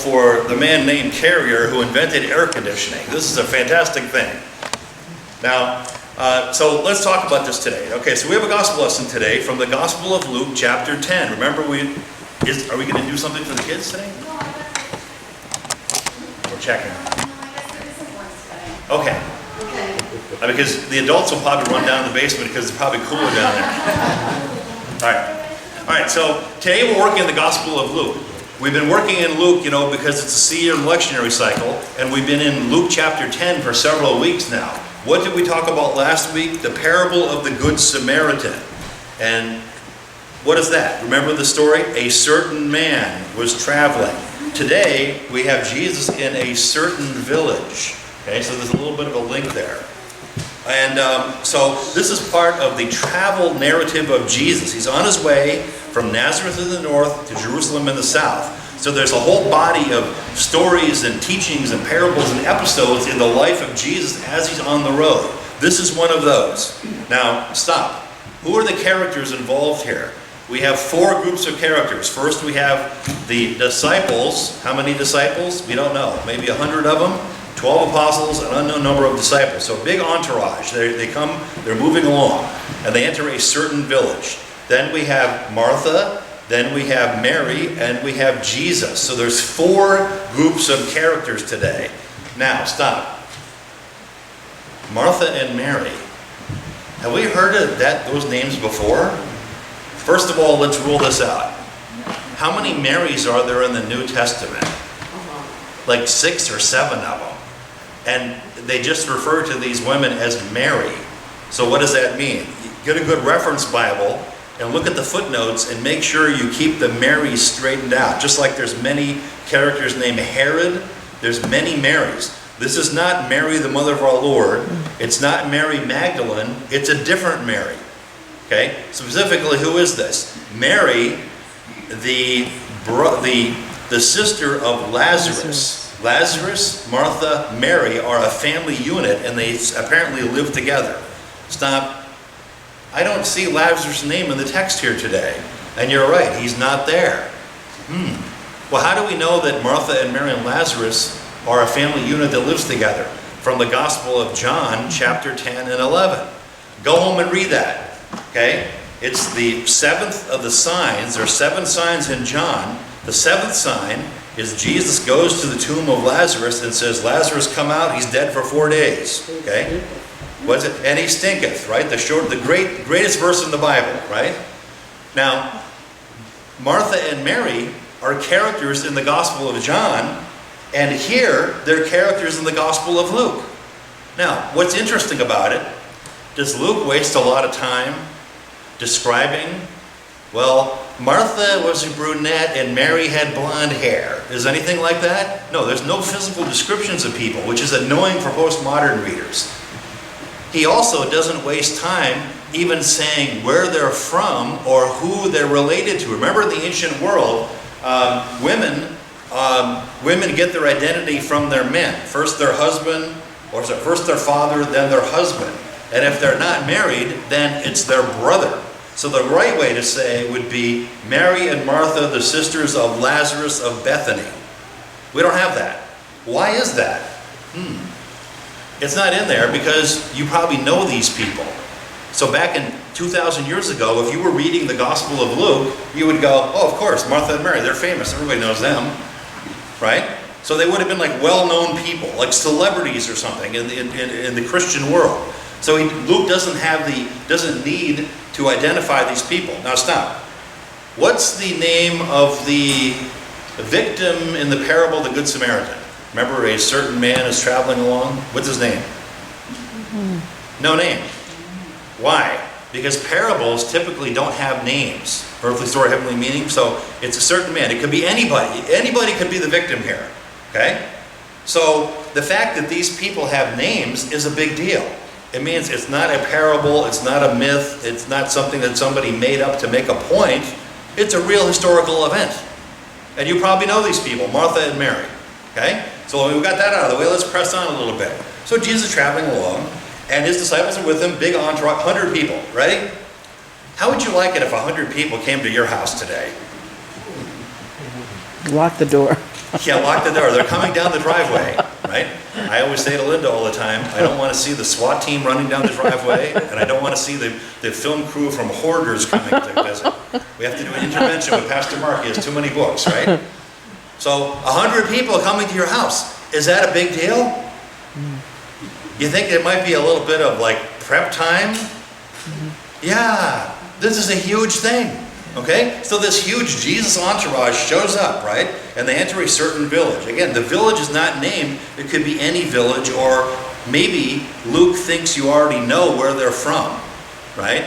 for the man named Carrier who invented air conditioning. This is a fantastic thing. Now, so let's talk about this today. Okay, so we have a gospel lesson today from the Gospel of Luke, chapter 10. Remember, are we going to do something for the kids today? We're checking. Okay. Because the adults will probably run down to the basement because it's probably cooler down there. All right, so today we're working in the Gospel of Luke. We've been working in Luke, because it's a 6-year lectionary cycle, and we've been in Luke chapter 10 for several weeks now. What did we talk about last week? The parable of the Good Samaritan. And what is that? Remember the story? A certain man was traveling. Today, we have Jesus in a certain village. Okay, so there's a little bit of a link there. And so this is part of the travel narrative of Jesus. He's on his way from Nazareth in the north to Jerusalem in the south. So there's a whole body of stories and teachings and parables and episodes in the life of Jesus as he's on the road. This is one of those. Now, stop. Who are the characters involved here? We have 4 groups of characters. First, we have the disciples. How many disciples? We don't know. Maybe 100 of them. 12 apostles, an unknown number of disciples. So a big entourage. They come, they're moving along, and they enter a certain village. Then we have Martha, then we have Mary, and we have Jesus. So there's 4 groups of characters today. Now, stop. Martha and Mary. Have we heard of those names before? First of all, let's rule this out. How many Marys are there in the New Testament? Like 6 or 7 of them. And they just refer to these women as Mary. So what does that mean? Get a good reference Bible and look at the footnotes and make sure you keep the Marys straightened out. Just like there's many characters named Herod, there's many Marys. This is not Mary, the mother of our Lord. It's not Mary Magdalene. It's a different Mary. Okay? Specifically, who is this? Mary, the sister of Lazarus. Lazarus, Martha, Mary are a family unit, and they apparently live together. Stop. I don't see Lazarus' name in the text here today. And you're right, he's not there. Well, how do we know that Martha and Mary and Lazarus are a family unit that lives together? From the Gospel of John, chapter 10 and 11. Go home and read that. Okay? It's the 7th of the signs. There are 7 signs in John. The 7th sign is Jesus goes to the tomb of Lazarus and says, Lazarus, come out, he's dead for 4 days. Okay? What's it? And he stinketh, right? The greatest verse in the Bible, right? Now, Martha and Mary are characters in the Gospel of John, and here they're characters in the Gospel of Luke. Now, what's interesting about it, does Luke waste a lot of time describing, well, Martha was a brunette and Mary had blonde hair. Is anything like that? No, there's no physical descriptions of people, which is annoying for postmodern readers. He also doesn't waste time even saying where they're from or who they're related to. Remember, in the ancient world, women get their identity from their men. First their husband, first their father, then their husband. And if they're not married, then it's their brother. So the right way to say would be Mary and Martha, the sisters of Lazarus of Bethany. We don't have that. Why is that? It's not in there because you probably know these people. So back in 2,000 years ago, if you were reading the Gospel of Luke, you would go, oh, of course, Martha and Mary, they're famous. Everybody knows them, right? So they would have been like well-known people, like celebrities or something in the Christian world. So Luke doesn't need to identify these people. Now stop. What's the name of the victim in the parable of the Good Samaritan? Remember, a certain man is traveling along. What's his name? No name. Why? Because parables typically don't have names. Earthly story, heavenly meaning. So it's a certain man. It could be anybody. Anybody could be the victim here. Okay? So the fact that these people have names is a big deal. It means it's not a parable, it's not a myth, it's not something that somebody made up to make a point. It's a real historical event. And you probably know these people, Martha and Mary. Okay? So we've got that out of the way, let's press on a little bit. So Jesus is traveling along, and his disciples are with him, big entourage, 100 people. Ready? How would you like it if 100 people came to your house today? Lock the door. Yeah, lock the door. They're coming down the driveway, right? I always say to Linda all the time, I don't want to see the SWAT team running down the driveway, and I don't want to see the film crew from Hoarders coming to visit. We have to do an intervention with Pastor Mark. He has too many books, right? So 100 people coming to your house. Is that a big deal? You think it might be a little bit of like prep time? Yeah, this is a huge thing. Okay, so this huge Jesus entourage shows up, right? And they enter a certain village. Again, the village is not named. It could be any village, or maybe Luke thinks you already know where they're from, right?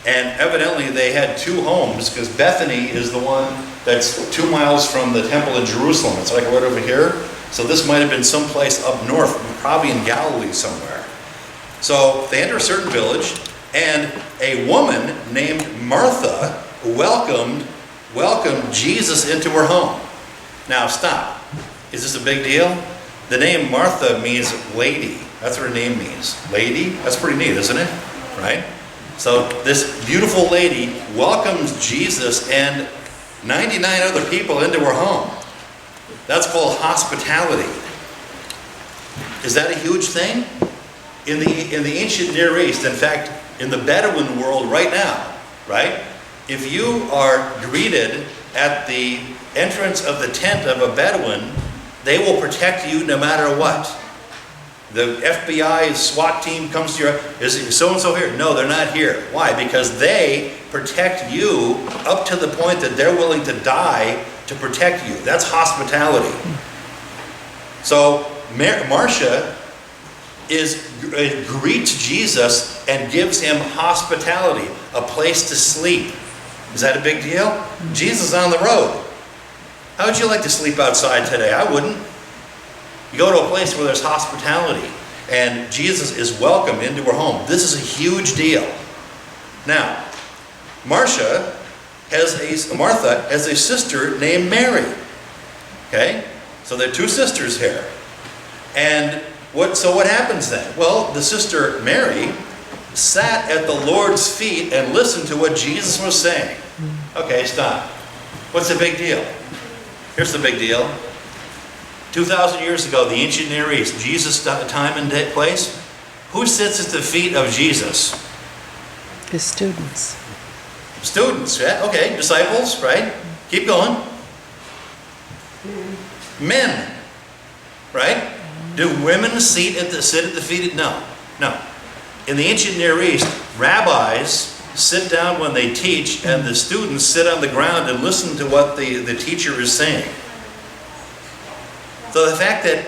And evidently they had two homes, because Bethany is the one that's 2 miles from the temple in Jerusalem. It's like right over here. So this might have been someplace up north, probably in Galilee somewhere. So they enter a certain village, and a woman named Martha welcomed Jesus into her home. Now stop. Is this a big deal? The name Martha means lady. That's what her name means. Lady? That's pretty neat, isn't it? Right? So this beautiful lady welcomes Jesus and 99 other people into her home. That's called hospitality. Is that a huge thing? In the ancient Near East, in fact, in the Bedouin world right now, right? If you are greeted at the entrance of the tent of a Bedouin, they will protect you no matter what. The FBI SWAT team comes to your, is so-and-so here? No, they're not here. Why? Because they protect you up to the point that they're willing to die to protect you. That's hospitality. So Marcia greets Jesus and gives him hospitality, a place to sleep. Is that a big deal? Jesus is on the road. How would you like to sleep outside today? I wouldn't. You go to a place where there's hospitality, and Jesus is welcomed into her home. This is a huge deal. Now, Martha has a sister named Mary. Okay? So there are two sisters here. And what happens then? Well, the sister Mary sat at the Lord's feet and listened to what Jesus was saying. Okay, stop. What's the big deal? Here's the big deal. 2,000 years ago, the ancient Near East, Jesus' time and place, who sits at the feet of Jesus? His students. Students, yeah, okay, disciples, right? Keep going. Men, right? Do women sit at the feet? No. In the ancient Near East, rabbis sit down when they teach, and the students sit on the ground and listen to what the teacher is saying. So the fact that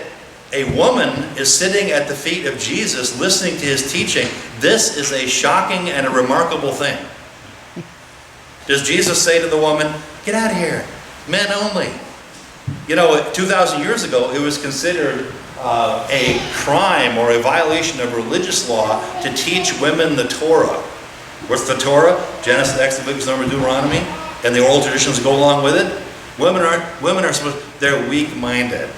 a woman is sitting at the feet of Jesus listening to his teaching, this is a shocking and a remarkable thing. Does Jesus say to the woman, "Get out of here, men only"? You know, 2,000 years ago, it was considered a crime or a violation of religious law to teach women the Torah. What's the Torah? Genesis, Exodus, Leviticus, Numbers, Deuteronomy, and the oral traditions go along with it. Women are supposed, they're weak-minded.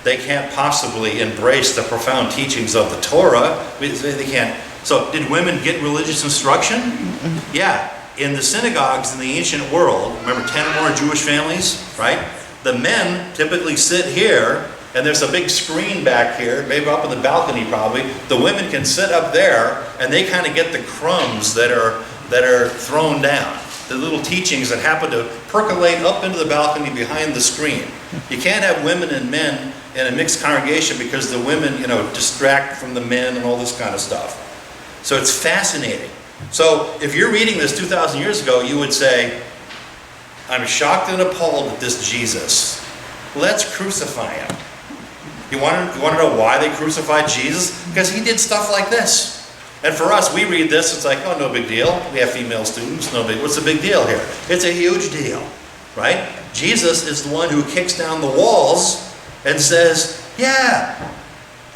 They can't possibly embrace the profound teachings of the Torah. They can't. So did women get religious instruction? Yeah. In the synagogues in the ancient world, remember 10 or more Jewish families, right? The men typically sit here, and there's a big screen back here, maybe up on the balcony probably. The women can sit up there, and they kind of get the crumbs that are thrown down. The little teachings that happen to percolate up into the balcony behind the screen. You can't have women and men in a mixed congregation because the women, distract from the men and all this kind of stuff. So it's fascinating. So if you're reading this 2,000 years ago, you would say, I'm shocked and appalled at this Jesus. Let's crucify him. You want to know why they crucified Jesus? Because he did stuff like this. And for us, we read this, it's like, oh, no big deal. We have female students, what's the big deal here? It's a huge deal, right? Jesus is the one who kicks down the walls and says, yeah,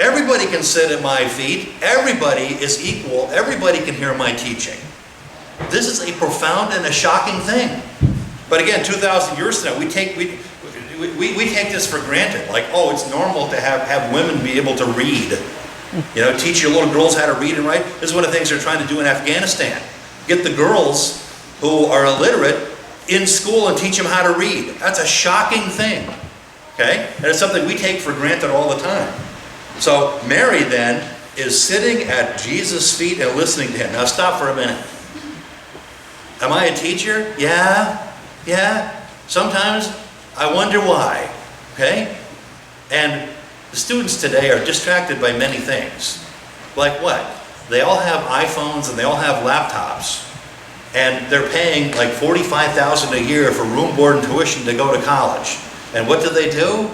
everybody can sit at my feet. Everybody is equal. Everybody can hear my teaching. This is a profound and a shocking thing. But again, 2,000 years from now, we take this for granted. Like, oh, it's normal to have women be able to read. Teach your little girls how to read and write. This is one of the things they're trying to do in Afghanistan. Get the girls who are illiterate in school and teach them how to read. That's a shocking thing. Okay? And it's something we take for granted all the time. So Mary then is sitting at Jesus' feet and listening to him. Now stop for a minute. Am I a teacher? Yeah. Sometimes I wonder why. Okay? And the students today are distracted by many things. Like what? They all have iPhones and they all have laptops. And they're paying like $45,000 a year for room, board, and tuition to go to college. And what do?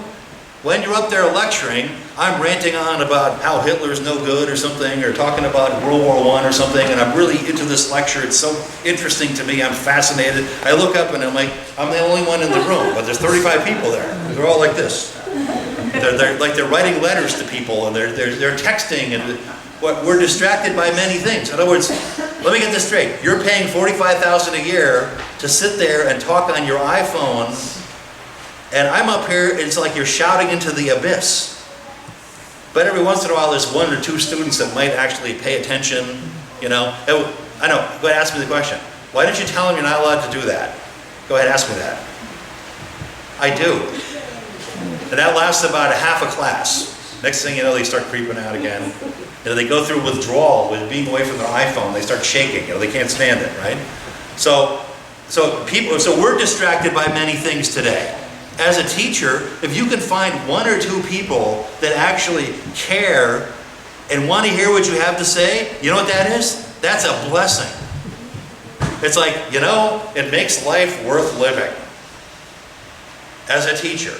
When you're up there lecturing, I'm ranting on about how Hitler's no good or something, or talking about World War I or something, and I'm really into this lecture. It's so interesting to me. I'm fascinated. I look up and I'm like, I'm the only one in the room, but there's 35 people there. They're all like this. They're writing letters to people, and they're texting, and we're distracted by many things. In other words, let me get this straight. You're paying $45,000 a year to sit there and talk on your iPhone, and I'm up here, it's like you're shouting into the abyss. But every once in a while, there's one or two students that might actually pay attention, you know. I know, go ahead, ask me the question. Why didn't you tell them you're not allowed to do that? Go ahead, ask me that. I do. And that lasts about a half a class. Next thing you know, they start creeping out again. You know, they go through withdrawal with being away from their iPhone. They start shaking. You know, they can't stand it, right? So we're distracted by many things today. As a teacher, if you can find one or two people that actually care and want to hear what you have to say, you know what that is? That's a blessing. It's like, you know, it makes life worth living. As a teacher.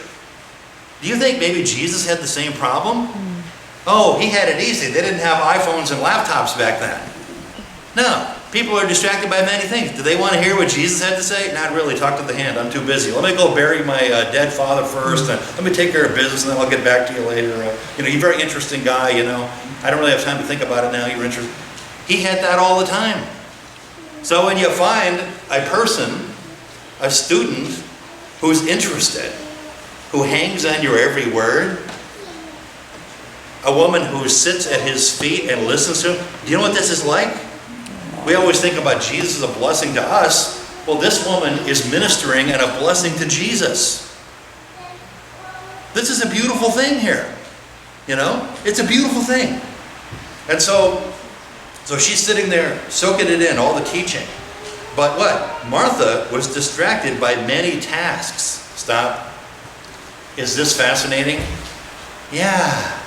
Do you think maybe Jesus had the same problem? Oh, he had it easy. They didn't have iPhones and laptops back then. No. People are distracted by many things. Do they want to hear what Jesus had to say? Not really. Talk to the hand. I'm too busy. Let me go bury my dead father first, and let me take care of business, and then I'll get back to you later. You know, you're a very interesting guy, you know. I don't really have time to think about it now. You're interested. He had that all the time. So when you find a person, a student, who's interested, who hangs on your every word, a woman who sits at his feet and listens to him, do you know what this is like? We always think about Jesus as a blessing to us. Well, this woman is ministering and a blessing to Jesus. This is a beautiful thing here. You know? It's a beautiful thing. And so she's sitting there soaking it in, all the teaching. But what? Martha was distracted by many tasks. Stop. Is this fascinating? Yeah.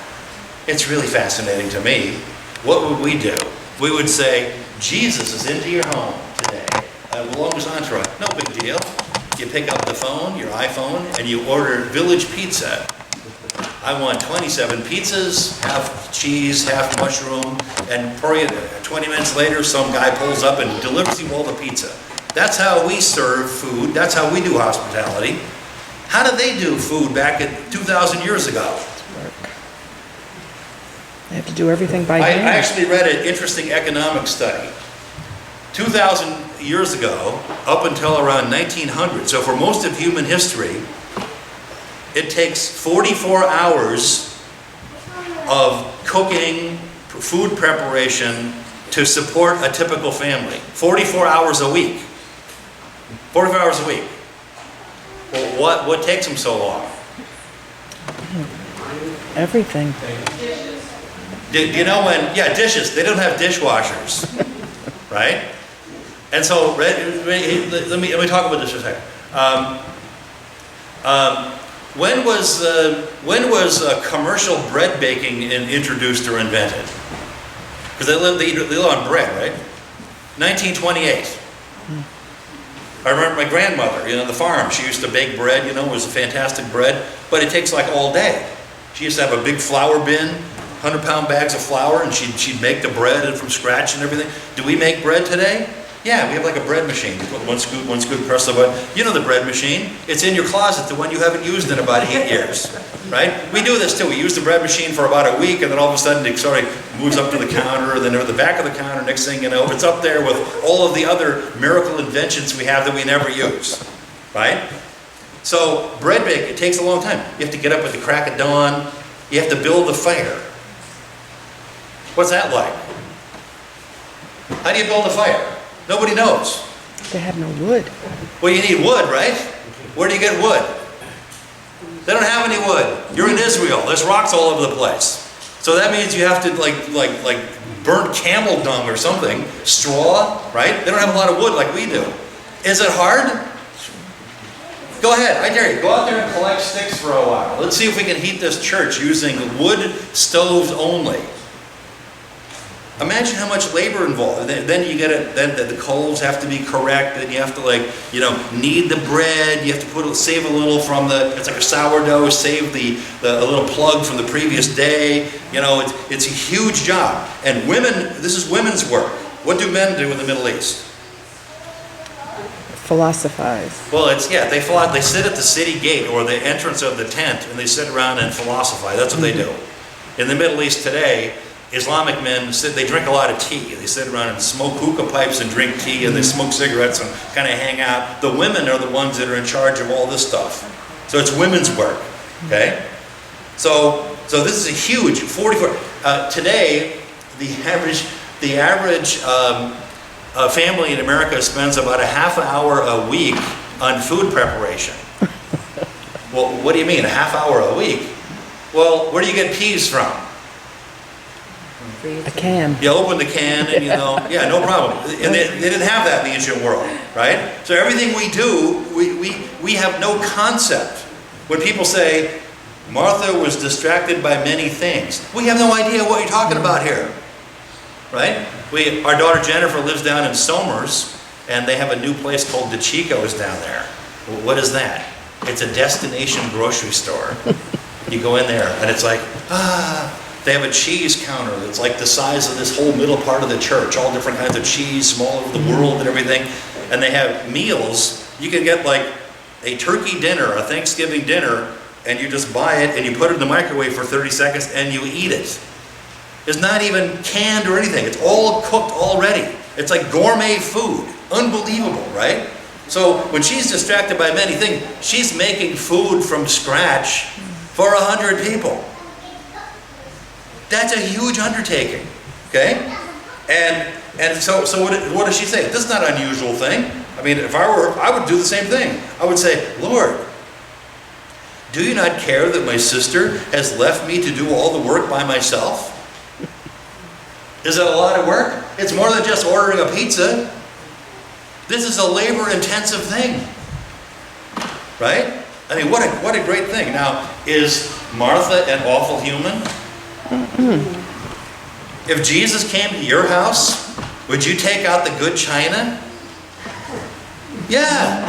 It's really fascinating to me. What would we do? We would say, Jesus is into your home today. Belongs entourage. No big deal. You pick up the phone, your iPhone, and you order Village Pizza. I want 27 pizzas, half cheese, half mushroom, and 20 minutes later, some guy pulls up and delivers you all the pizza. That's how we serve food. That's how we do hospitality. How did they do food back at 2,000 years ago? They have to do everything by hand. I actually read an interesting economic study. 2,000 years ago, up until around 1900, so for most of human history, it takes 44 hours of cooking, food preparation to support a typical family. 44 hours a week. 44 hours a week. Well, what takes them so long? Everything. Do you know when, dishes, they don't have dishwashers, right? And so, let me talk about this for a second. When was commercial bread baking introduced or invented? Because they live on bread, right? 1928. I remember my grandmother, the farm, she used to bake bread, it was a fantastic bread, but it takes like all day. She used to have a big flour bin, 100-pound bags of flour, and she'd make the bread from scratch and everything. Do we make bread today? Yeah, we have like a bread machine. You put one scoop, press the button. You know the bread machine. It's in your closet, the one you haven't used in about 8 years, right? We do this too. We use the bread machine for about a week, and then all of a sudden it sort of moves up to the counter, and then at the back of the counter, next thing you know, it's up there with all of the other miracle inventions we have that we never use, right? So bread baking, it takes a long time. You have to get up at the crack of dawn. You have to build the fire. What's that like? How do you build a fire? Nobody knows. They have no wood. Well, you need wood, right? Where do you get wood? They don't have any wood. You're in Israel. There's rocks all over the place. So that means you have to like burn camel dung or something, straw, right? They don't have a lot of wood like we do. Is it hard? Go ahead, I dare you. Go out there and collect sticks for a while. Let's see if we can heat this church using wood stoves only. Imagine how much labor involved. Then you get it. Then the coals have to be correct. Then you have to knead the bread. You have to save a little from it's like a sourdough. Save a little plug from the previous day. It's a huge job. And women, this is women's work. What do men do in the Middle East? Philosophize. Well, they sit at the city gate or the entrance of the tent and they sit around and philosophize. That's what they do. In the Middle East today, Islamic men they drink a lot of tea. They sit around and smoke hookah pipes and drink tea and they smoke cigarettes and kind of hang out. The women are the ones that are in charge of all this stuff. So it's women's work. Okay? So this is a huge 44. Today, the average family in America spends about a half hour a week on food preparation. Well, what do you mean, a half hour a week? Well, where do you get peas from? A can. You open the can and yeah, no problem. And they didn't have that in the ancient world, right? So everything we do, we have no concept. When people say, Martha was distracted by many things, we have no idea what you're talking about here, right? Our daughter Jennifer lives down in Somers, and they have a new place called the Chico's down there. Well, what is that? It's a destination grocery store. You go in there, and it's like, they have a cheese counter that's like the size of this whole middle part of the church, all different kinds of cheese from all over the world and everything. And they have meals. You can get like a turkey dinner, a Thanksgiving dinner, and you just buy it and you put it in the microwave for 30 seconds and you eat it. It's not even canned or anything. It's all cooked already. It's like gourmet food. Unbelievable, right? So when she's distracted by many things, she's making food from scratch for 100 people. That's a huge undertaking, okay? And so what does she say? This is not an unusual thing. I mean, if I would do the same thing. I would say, Lord, do you not care that my sister has left me to do all the work by myself? Is that a lot of work? It's more than just ordering a pizza. This is a labor-intensive thing, right? I mean, what a great thing. Now, is Martha an awful human? If Jesus came to your house, would you take out the good china? Yeah.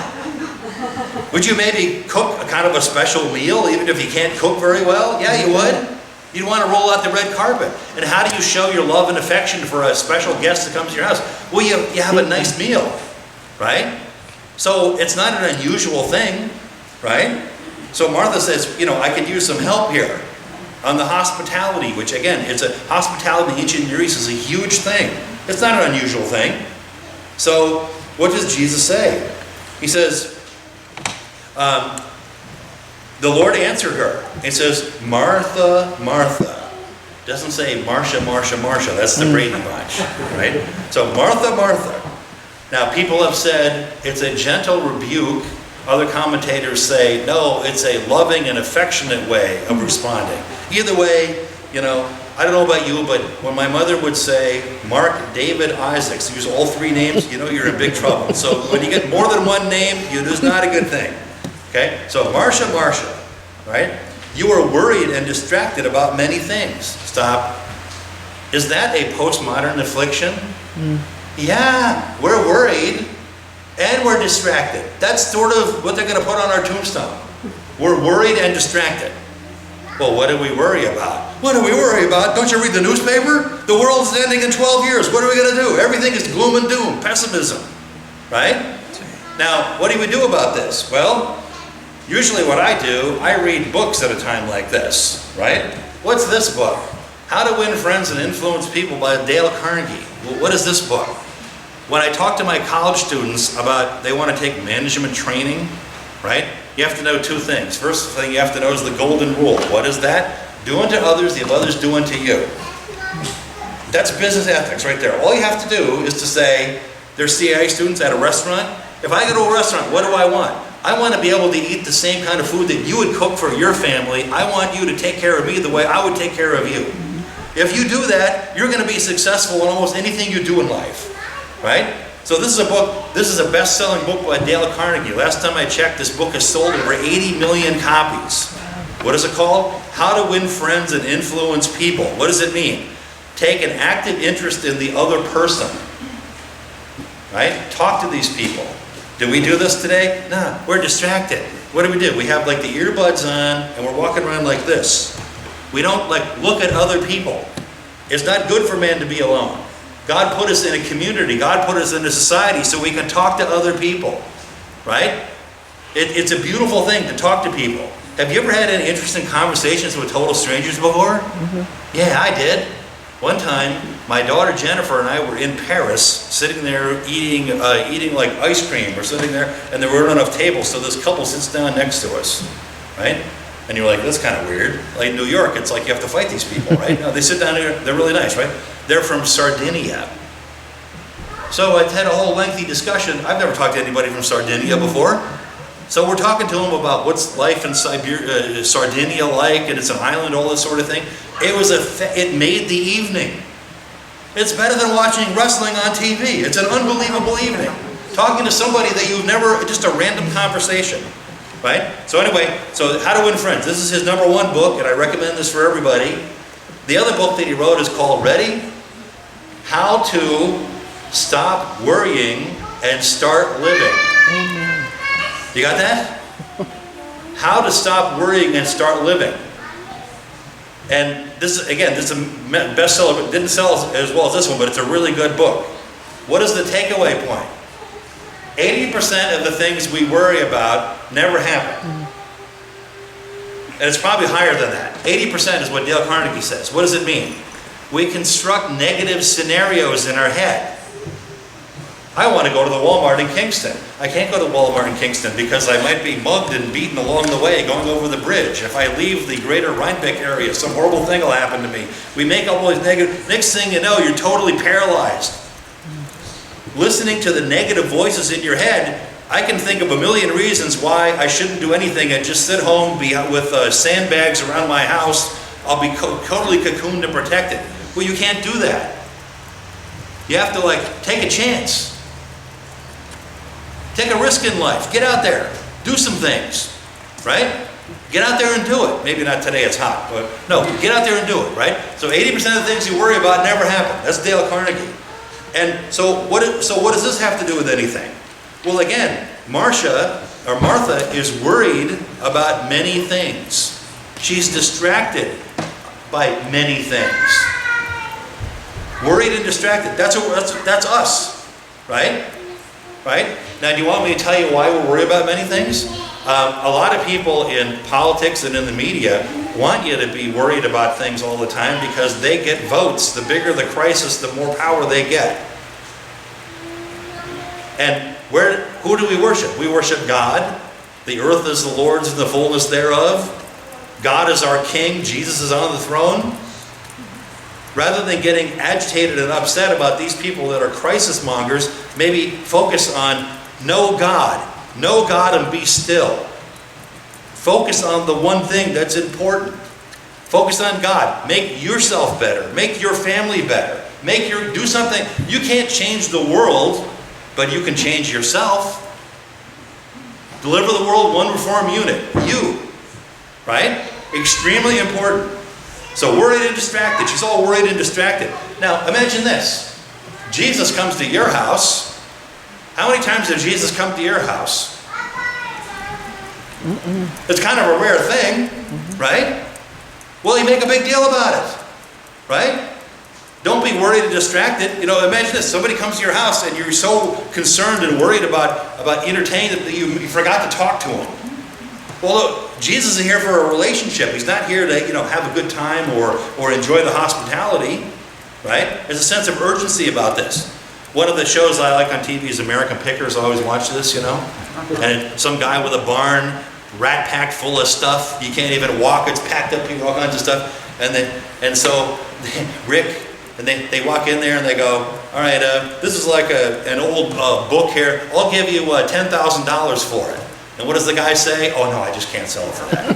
Would you maybe cook a kind of a special meal, even if you can't cook very well? Yeah, you would. You'd want to roll out the red carpet. And how do you show your love and affection for a special guest that comes to your house? Well, you have a nice meal, right? So it's not an unusual thing, right? So Martha says, I could use some help here on the hospitality, which again, hospitality in the ancient Near East is a huge thing. It's not an unusual thing. So what does Jesus say? He says, the Lord answered her. He says, Martha, Martha. Doesn't say Marcia, Marcia, Marcia. That's the Brady Bunch, right? So Martha, Martha. Now people have said it's a gentle rebuke. Other commentators say, no, it's a loving and affectionate way of responding. Either way, I don't know about you, but when my mother would say, Mark, David, Isaac, use all three names, you're in big trouble. So when you get more than one name, it is not a good thing. Okay? So Marcia, Marcia, right? You are worried and distracted about many things. Stop. Is that a postmodern affliction? Yeah, we're worried and we're distracted. That's sort of what they're going to put on our tombstone. We're worried and distracted. Well, what do we worry about? What do we worry about? Don't you read the newspaper? The world's ending in 12 years. What are we going to do? Everything is gloom and doom, pessimism, right? Now, what do we do about this? Well, usually what I do, I read books at a time like this, right? What's this book? How to Win Friends and Influence People by Dale Carnegie. Well, what is this book? When I talk to my college students about they want to take management training, right? You have to know two things. First thing you have to know is the golden rule. What is that? Do unto others, the others do unto you. That's business ethics right there. All you have to do is to say, there's CIA students at a restaurant. If I go to a restaurant, what do I want? I want to be able to eat the same kind of food that you would cook for your family. I want you to take care of me the way I would take care of you. If you do that, you're going to be successful in almost anything you do in life, right? So this is a book, this is a best-selling book by Dale Carnegie. Last time I checked, this book has sold over 80 million copies. What is it called? How to Win Friends and Influence People. What does it mean? Take an active interest in the other person, right? Talk to these people. Do we do this today? No, we're distracted. What do? We have like the earbuds on and we're walking around like this. We don't like look at other people. It's not good for man to be alone. God put us in a community. God put us in a society so we can talk to other people, right? It's a beautiful thing to talk to people. Have you ever had any interesting conversations with total strangers before? Mm-hmm. Yeah, I did. One time, my daughter Jennifer and I were in Paris, sitting there eating like ice cream. We're sitting there, and there weren't enough tables, so this couple sits down next to us, right? And you're like, that's kind of weird. Like in New York, it's like you have to fight these people, right? No, they sit down here, they're really nice, right? They're from Sardinia. So I had a whole lengthy discussion. I've never talked to anybody from Sardinia before. So we're talking to them about what's life in Sardinia like, and it's an island, all this sort of thing. It made the evening. It's better than watching wrestling on TV. It's an unbelievable evening. Talking to somebody that you've never, just a random conversation, right? So anyway, so How to Win Friends. This is his #1 book, and I recommend this for everybody. The other book that he wrote is called Ready? How to Stop Worrying and Start Living. Amen. You got that? How to Stop Worrying and Start Living. And this is a bestseller. It didn't sell as well as this one, but it's a really good book. What is the takeaway point? 80% of the things we worry about never happen. And it's probably higher than that. 80% is what Dale Carnegie says. What does it mean? We construct negative scenarios in our head. I want to go to the Walmart in Kingston. I can't go to Walmart in Kingston because I might be mugged and beaten along the way going over the bridge. If I leave the greater Rhinebeck area, some horrible thing will happen to me. We make up all these negative. Next thing you know, you're totally paralyzed. Listening to the negative voices in your head, I can think of a million reasons why I shouldn't do anything and just sit home with sandbags around my house. I'll be totally cocooned and protected. Well, you can't do that. You have to take a chance. Take a risk in life. Get out there. Do some things. Right? Get out there and do it. Maybe not today, it's hot. But no, get out there and do it. Right? So 80% of the things you worry about never happen. That's Dale Carnegie. And so what does this have to do with anything? Well, again, Martha is worried about many things. She's distracted by many things. Worried and distracted. That's us. Right? Right? Now, do you want me to tell you why we're worried about many things? A lot of people in politics and in the media want you to be worried about things all the time because they get votes. The bigger the crisis, the more power they get. And who do we worship? We worship God. The earth is the Lord's and the fullness thereof. God is our King. Jesus is on the throne. Rather than getting agitated and upset about these people that are crisis mongers, maybe focus on know God and be still. Focus on the one thing that's important. Focus on God. Make yourself better. Make your family better. Do something. You can't change the world, but you can change yourself. Deliver the world one reform unit. You. Right? Extremely important. So worried and distracted. She's all worried and distracted. Now, imagine this. Jesus comes to your house. How many times has Jesus come to your house? It's kind of a rare thing, right? Well, you make a big deal about it, right? Don't be worried and distracted. Imagine this. Somebody comes to your house and you're so concerned and worried about entertaining that you forgot to talk to him. Well, look, Jesus is here for a relationship. He's not here to, have a good time or enjoy the hospitality, right? There's a sense of urgency about this. One of the shows I like on TV is American Pickers. I always watch this, And some guy with a barn, rat packed full of stuff. You can't even walk. It's packed up here, all kinds of stuff. And so Rick, and they walk in there and they go, all right, this is like an old book here. I'll give you $10,000 for it. And what does the guy say? Oh no, I just can't sell it for that.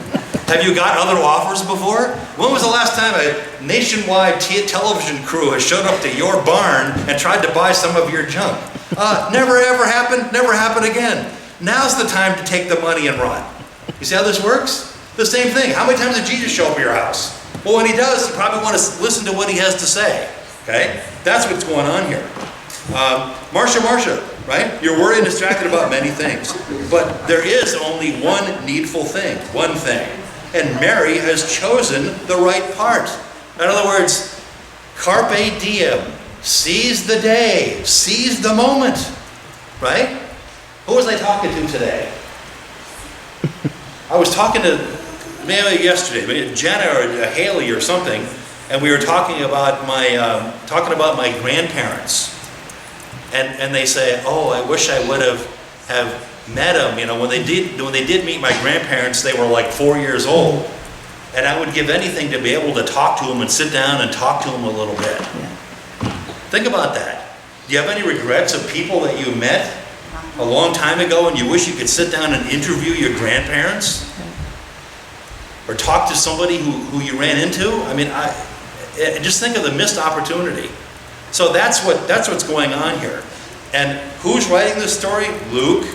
Have you got other offers before? When was the last time a nationwide television crew has showed up to your barn and tried to buy some of your junk? Never ever happened, never happen again. Now's the time to take the money and run. You see how this works? The same thing. How many times did Jesus show up at your house? Well, when he does, you probably want to listen to what he has to say. Okay? That's what's going on here. Marcia, right? You're worried and distracted about many things. But there is only one needful thing, one thing. And Mary has chosen the right part. In other words, carpe diem. Seize the day. Seize the moment. Right? Who was I talking to today? I was talking to maybe yesterday, maybe Jenna or Haley or something, and we were talking about my grandparents. And they say, oh, I wish I would have met them. You know, when they did meet my grandparents, they were like 4 years old. And I would give anything to be able to talk to them and sit down and talk to them a little bit. Yeah. Think about that. Do you have any regrets of people that you met a long time ago and you wish you could sit down and interview your grandparents? Or talk to somebody who you ran into? I mean, just think of the missed opportunity. So that's what's going on here. And who's writing this story? Luke.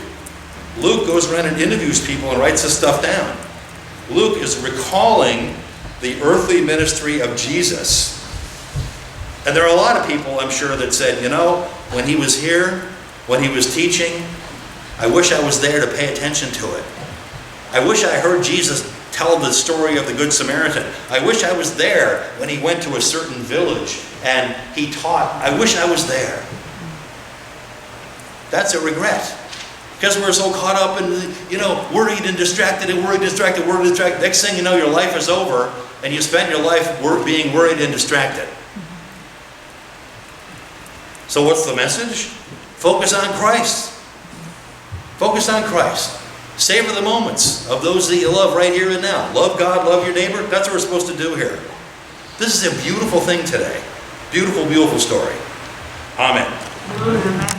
Luke goes around and interviews people and writes this stuff down. Luke is recalling the earthly ministry of Jesus. And there are a lot of people, I'm sure, that said, you know, when he was here, when he was teaching, I wish I was there to pay attention to it. I wish I heard Jesus tell the story of the Good Samaritan. I wish I was there when he went to a certain village and he taught. I wish I was there. That's a regret. Because we're so caught up in, worried and distracted and worried, distracted, worried, distracted. Next thing you know, your life is over and you spent your life being worried and distracted. So what's the message? Focus on Christ. Focus on Christ. Savor the moments of those that you love right here and now. Love God, love your neighbor. That's what we're supposed to do here. This is a beautiful thing today. Beautiful, beautiful story. Amen.